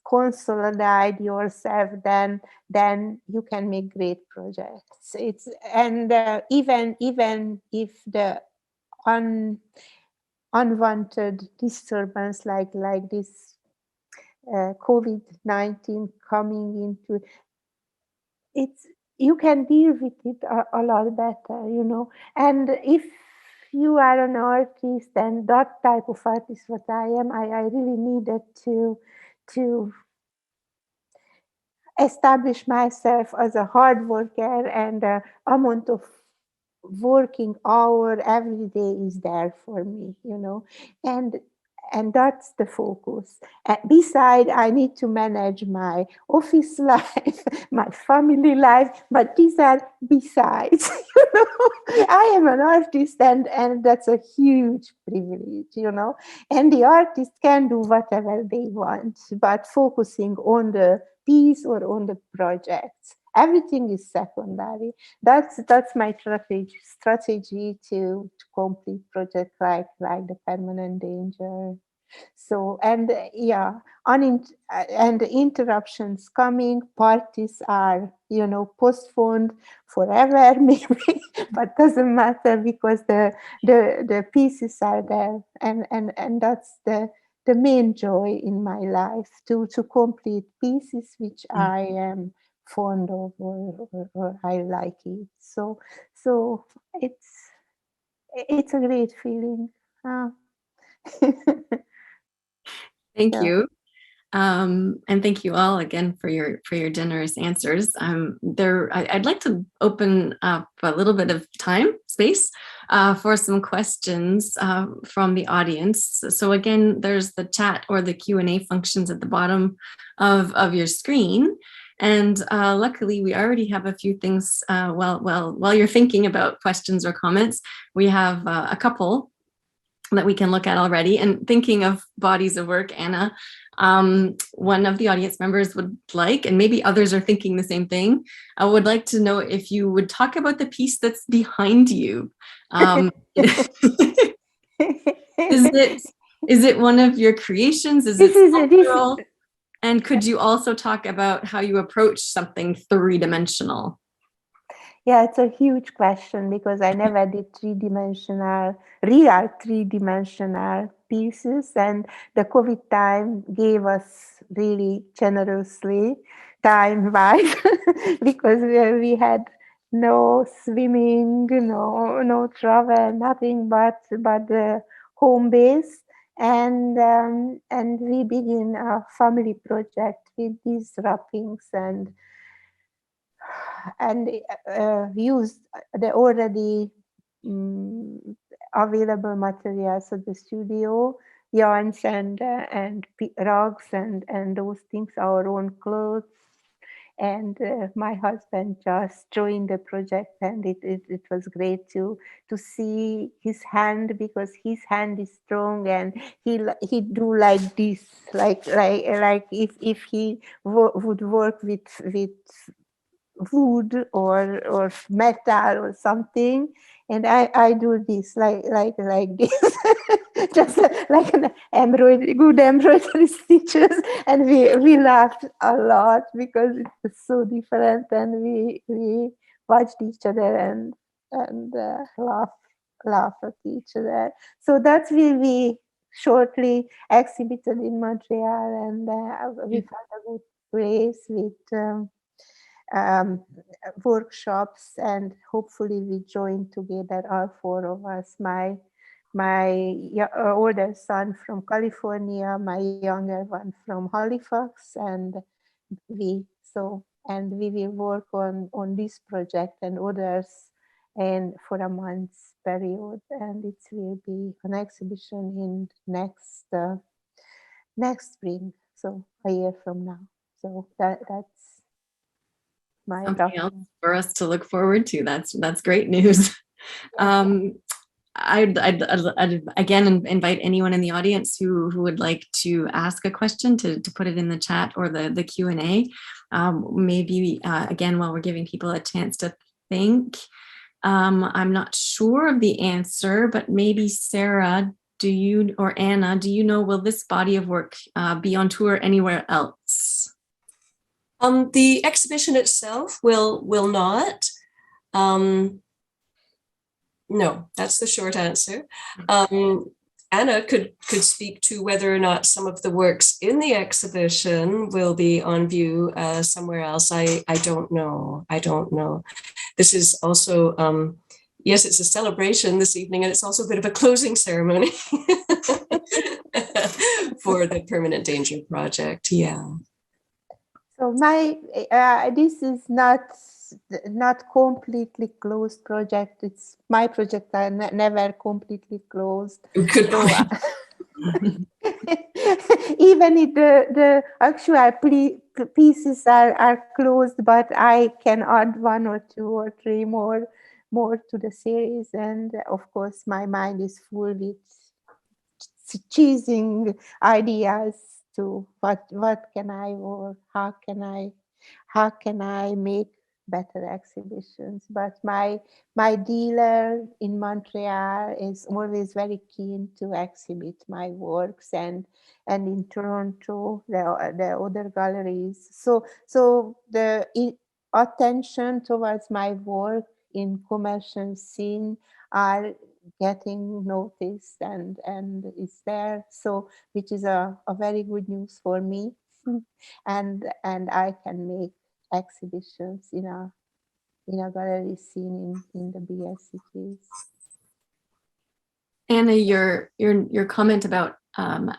consolidate yourself, then you can make great projects. Even if the unwanted disturbance like this COVID-19 coming into it, you can deal with it a lot better, And if you are an artist, and that type of artist what I am, I really needed to establish myself as a hard worker, and amount of working hour every day is there for me, And And that's the focus. And beside, I need to manage my office life, my family life, but these are besides. I am an artist, and that's a huge privilege, And the artist can do whatever they want, but focusing on the piece or on the projects. Everything is secondary. That's my strategy to complete projects like the Permanent Danger. So, and and the interruptions coming, parties are, postponed forever maybe, but doesn't matter because the pieces are there, and that's the main joy in my life, to complete pieces which I am fond of or I like it. So it's a great feeling. Thank Yeah. you. And thank you all again for your generous answers. I'd like to open up a little bit of space for some questions from the audience. So again, there's the chat or the Q&A functions at the bottom of your screen. And luckily, we already have a few things. While you're thinking about questions or comments, we have a couple that we can look at already. And thinking of bodies of work, Anna, one of the audience members would like, and maybe others are thinking the same thing, I would like to know if you would talk about the piece that's behind you. Is it one of your creations? Is it sculptural? And could you also talk about how you approach something three-dimensional? Yeah, it's a huge question because I never did real three-dimensional pieces, and the COVID time gave us really generously time-wise because we had no swimming, no travel, nothing but the home base, and we begin a family project with these wrappings and used the already available materials at the studio, yarns and rugs and those things, our own clothes. And my husband just joined the project, and it was great to see his hand, because his hand is strong, and he do like this, like if he would work with wood or metal or something, and I do this like this, just like an good embroidery stitches, and we laughed a lot because it was so different, and we watched each other and laugh at each other. So that will be shortly exhibited in Montreal, and we found a good place with workshops, and hopefully we join together, all four of us, my older son from California, my younger one from Halifax, and we will work on this project and others, and for a month's period, and it will be an exhibition in next spring, so a year from now. So that's something else for us to look forward to. That's great news. I'd again invite anyone in the audience who would like to ask a question to put it in the chat or the Q&A. Maybe again, while we're giving people a chance to think, I'm not sure of the answer, but maybe Sarah, or Anna, do you know, will this body of work be on tour anywhere else? The exhibition itself will not. No, that's the short answer. Anna could speak to whether or not some of the works in the exhibition will be on view somewhere else. I don't know. This is also, yes, it's a celebration this evening, and it's also a bit of a closing ceremony for the Permanent Danger project. Yeah. So this is not completely closed project. It's my project are never completely closed. Good point. Even if the actual pieces are closed, but I can add one or two or three more to the series. And of course, my mind is full with choosing ideas to what can I, or how can I make better exhibitions. But my dealer in Montreal is always very keen to exhibit my works, and in Toronto the other galleries. So the attention towards my work in commercial scene are getting noticed and is there, so which is a very good news for me. and I can make exhibitions in a gallery scene in the BS cities. Anna, your comment about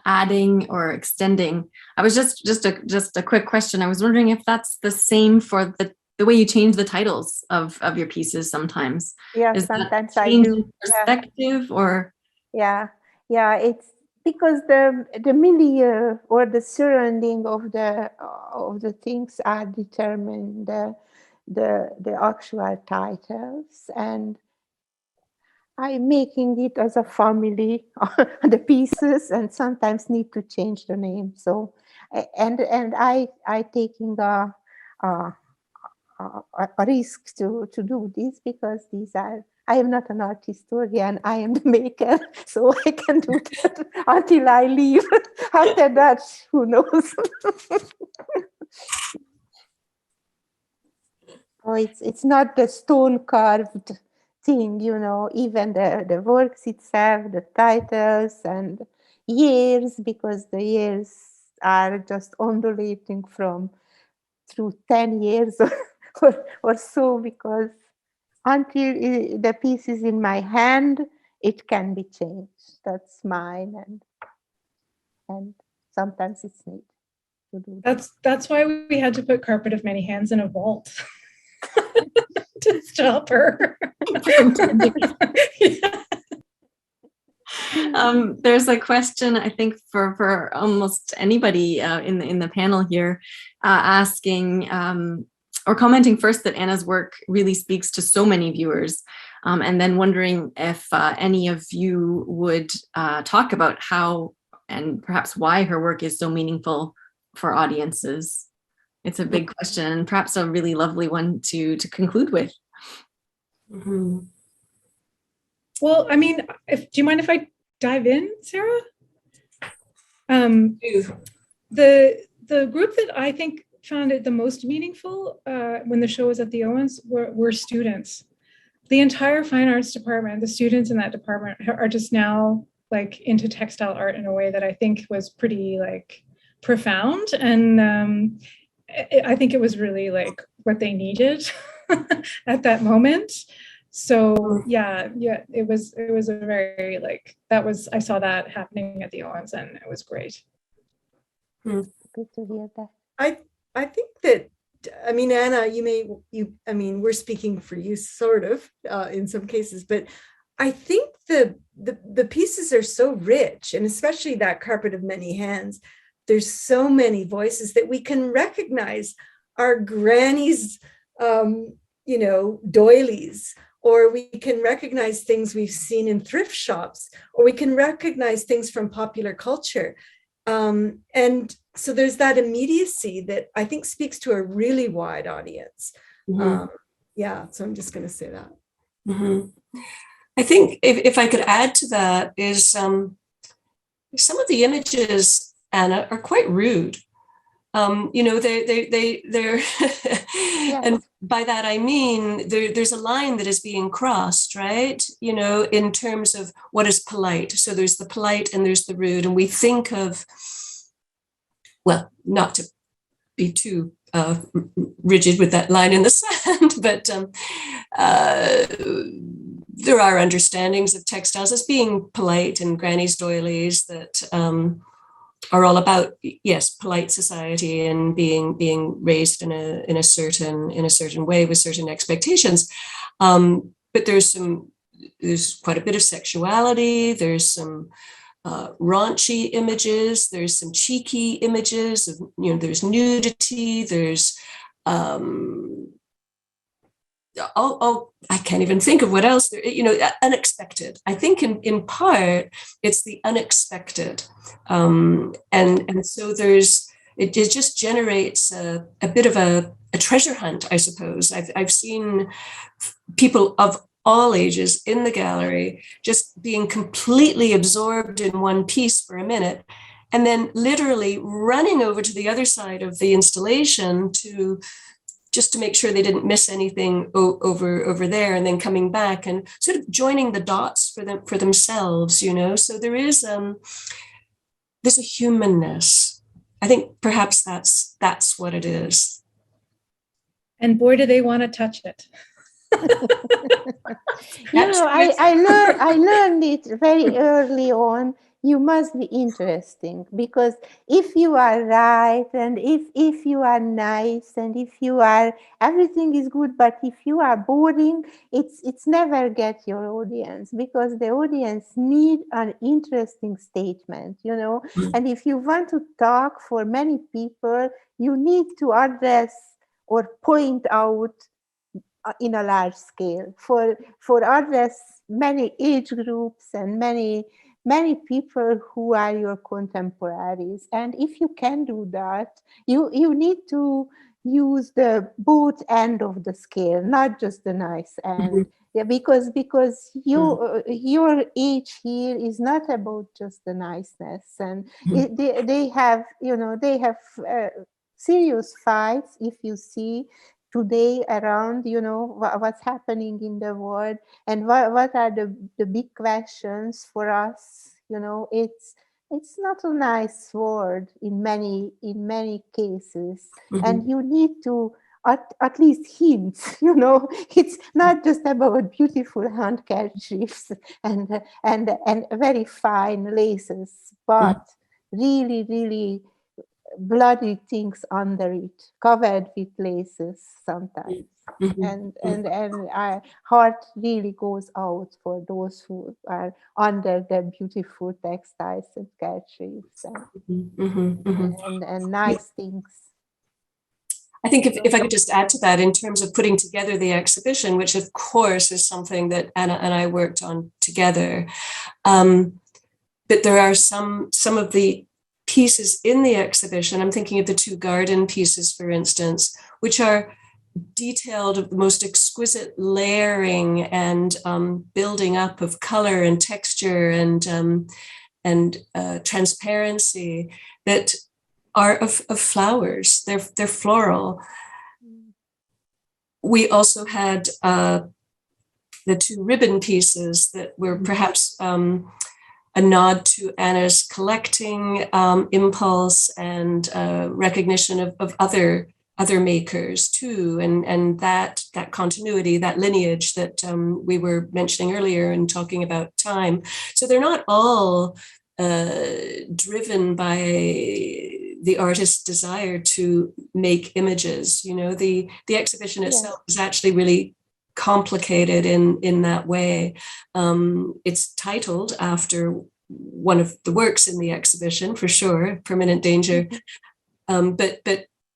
adding or extending, I was just a quick question. I was wondering if that's the same for the way you change the titles of your pieces sometimes. Yeah, Is sometimes that I do. perspective, or yeah, it's because the milieu or the surrounding of the things are determined the actual titles, and I'm making it as a family, the pieces, and sometimes need to change the name. So, and I taking a risk to do this, because I am not an art historian, I am the maker, so I can do that until I leave. After that, who knows? Oh, it's not the stone carved thing, even the works itself, the titles and years, because the years are just undulating through 10 years or so, because until the piece is in my hand, it can be changed. That's mine, and sometimes it's neat to do that. That's why we had to put Carpet of Many Hands in a vault. To stop her. There's a question, I think, for almost anybody in the panel here, asking or commenting first that Anna's work really speaks to so many viewers, and then wondering if any of you would talk about how and perhaps why her work is so meaningful for audiences. It's a big question, and perhaps a really lovely one to conclude with. Mm-hmm. Well, I mean, do you mind if I dive in, Sarah? The group that I think found it the most meaningful when the show was at the Owens were students. The entire fine arts department, the students in that department are just now like into textile art in a way that I think was pretty like profound, and I think it was really like what they needed at that moment. So yeah, it was a very like, I saw that happening at the Owens, and it was great. Good to hear that. I think that, I mean, Anna, I mean, we're speaking for you sort of in some cases, but I think the pieces are so rich, and especially that Carpet of Many Hands, there's so many voices that we can recognize our grannies, doilies, or we can recognize things we've seen in thrift shops, or we can recognize things from popular culture. And so there's that immediacy that I think speaks to a really wide audience. Mm-hmm. So I'm just going to say that. Mm-hmm. I think if I could add to that is some of the images, Anna, are quite rude. They're Yes. And by that I mean there's a line that is being crossed, right? In terms of what is polite. So there's the polite and there's the rude, and we think of, well, not to be too rigid with that line in the sand, but there are understandings of textiles as being polite and granny's doilies that are all about, yes, polite society and being raised in a certain way with certain expectations. But there's quite a bit of sexuality. There's some raunchy images. There's some cheeky images of, there's nudity. There's I can't even think of what else, unexpected. I think in part it's the unexpected. And so it just generates a bit of a treasure hunt, I suppose. I've seen people of all ages in the gallery just being completely absorbed in one piece for a minute, and then literally running over to the other side of the installation to make sure they didn't miss anything over there, and then coming back and sort of joining the dots for themselves, So there's a humanness. I think perhaps that's what it is. And boy, do they want to touch it. I learned it very early on. You must be interesting, because if you are right, and if you are nice, and if you are, everything is good, but if you are boring, it's never get your audience, because the audience need an interesting statement, And if you want to talk for many people, you need to address or point out in a large scale for address many age groups and many people who are your contemporaries. And if you can do that, you need to use the both end of the scale, not just the nice end. Yeah, because your age here is not about just the niceness, and they have serious fights. If you see today around, what's happening in the world, and what are the big questions for us. It's not a nice word in many cases, and you need to at least hints. It's not just about beautiful handkerchiefs and very fine laces, but really bloody things under it, covered with laces sometimes. And our heart really goes out for those who are under the beautiful textiles and kerchiefs and nice things. I think if I could just add to that, in terms of putting together the exhibition, which of course is something that Anna and I worked on together, but there are some of the pieces in the exhibition, I'm thinking of the two garden pieces, for instance, which are detailed of the most exquisite layering and building up of color and texture and transparency that are of flowers. They're floral. We also had the two ribbon pieces that were perhaps a nod to Anna's collecting impulse and recognition of other makers too, and that continuity, that lineage that we were mentioning earlier and talking about time. So they're not all driven by the artist's desire to make images. The exhibition itself is actually really complicated in that way. It's titled after one of the works in the exhibition, for sure, Permanent Danger. But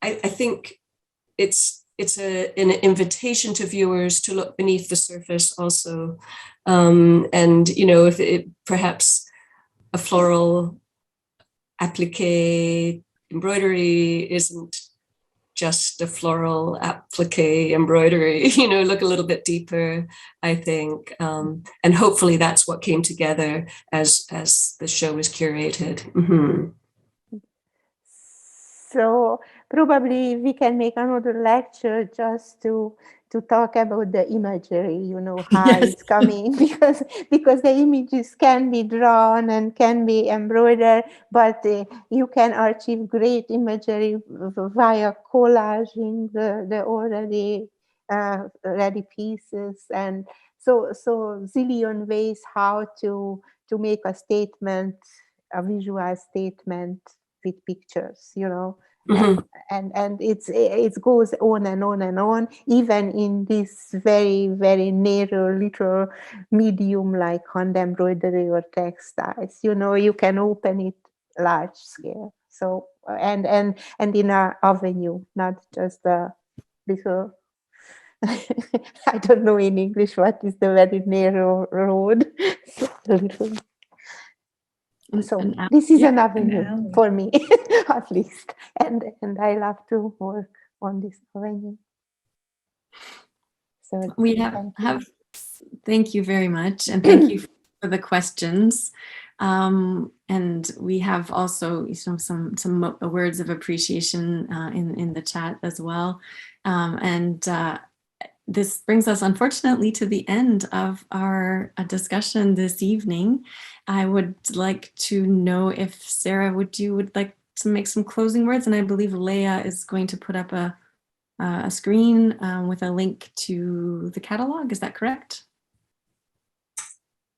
I think it's an invitation to viewers to look beneath the surface also. And, if it perhaps a floral applique embroidery isn't just a floral applique embroidery, look a little bit deeper, I think. And hopefully that's what came together as the show was curated. So probably we can make another lecture just to talk about the imagery, how it's coming, because the images can be drawn and can be embroidered, but you can achieve great imagery via collaging the already ready pieces, and so zillion ways how to make a statement, a visual statement with pictures, Mhm. And it goes on and on and on, even in this very, very narrow little medium like hand embroidery or textiles. You can open it large scale. So and in our avenue, not just a little. I don't know in English what is the very narrow road. So this is an avenue for me, at least, and I love to work on this avenue. So We thank you very much, and thank you for the questions. And we have also some words of appreciation in the chat as well. This brings us, unfortunately, to the end of our discussion this evening. I would like to know if Sarah, would like to make some closing words? And I believe Leah is going to put up a screen with a link to the catalog. Is that correct?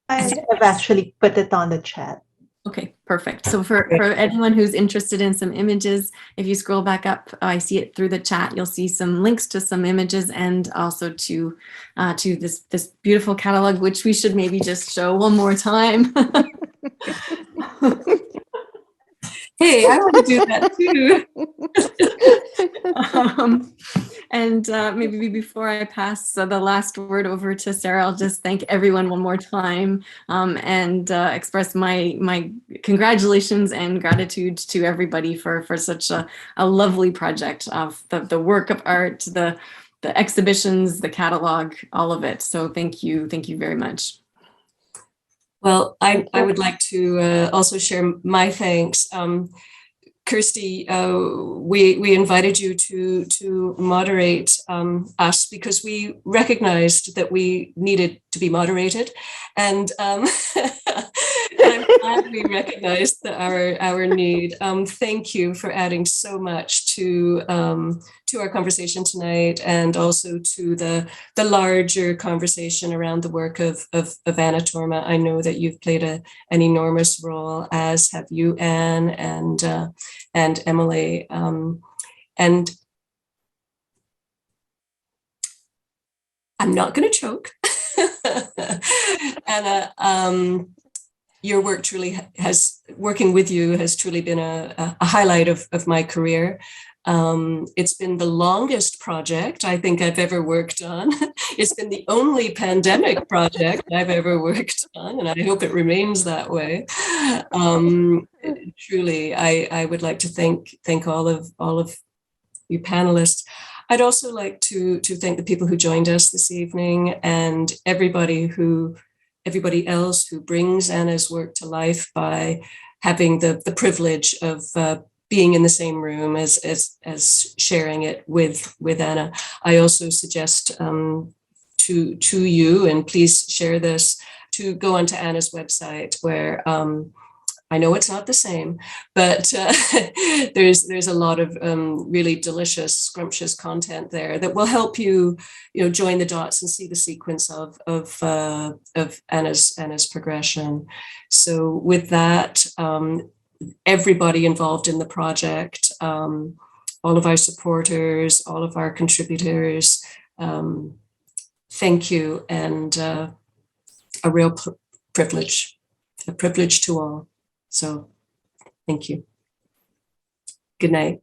I have actually put it on the chat. Okay, perfect. So for anyone who's interested in some images, if you scroll back up, I see it through the chat, you'll see some links to some images and also to this beautiful catalog, which we should maybe just show one more time. Hey, I want to do that too. And maybe before I pass the last word over to Sarah, I'll just thank everyone one more time and express my congratulations and gratitude to everybody for such a lovely project of the work of art, the exhibitions, the catalog, all of it. So thank you very much. Well, I would like to also share my thanks. Kirsty, we invited you to moderate us because we recognized that we needed to be moderated, and I'm glad we recognized our need. Thank you for adding so much to our conversation tonight, and also to the larger conversation around the work of Anna Torma. I know that you've played an enormous role, as have you, Anne, and Emily. And I'm not going to choke. Anna, your work working with you has truly been a highlight of my career. It's been the longest project I think I've ever worked on. It's been the only pandemic project I've ever worked on, and I hope it remains that way. Truly, I would like to thank all of you panelists. I'd also like to thank the people who joined us this evening, and everybody else who brings Anna's work to life by having the privilege of being in the same room as sharing it with Anna. I also suggest to you, and please share this, to go onto Anna's website, where I know it's not the same, but there's a lot of really delicious, scrumptious content there that will help you, join the dots and see the sequence of Anna's progression. So with that, everybody involved in the project, all of our supporters, all of our contributors, thank you, and a real privilege, a privilege to all. So thank you. Good night.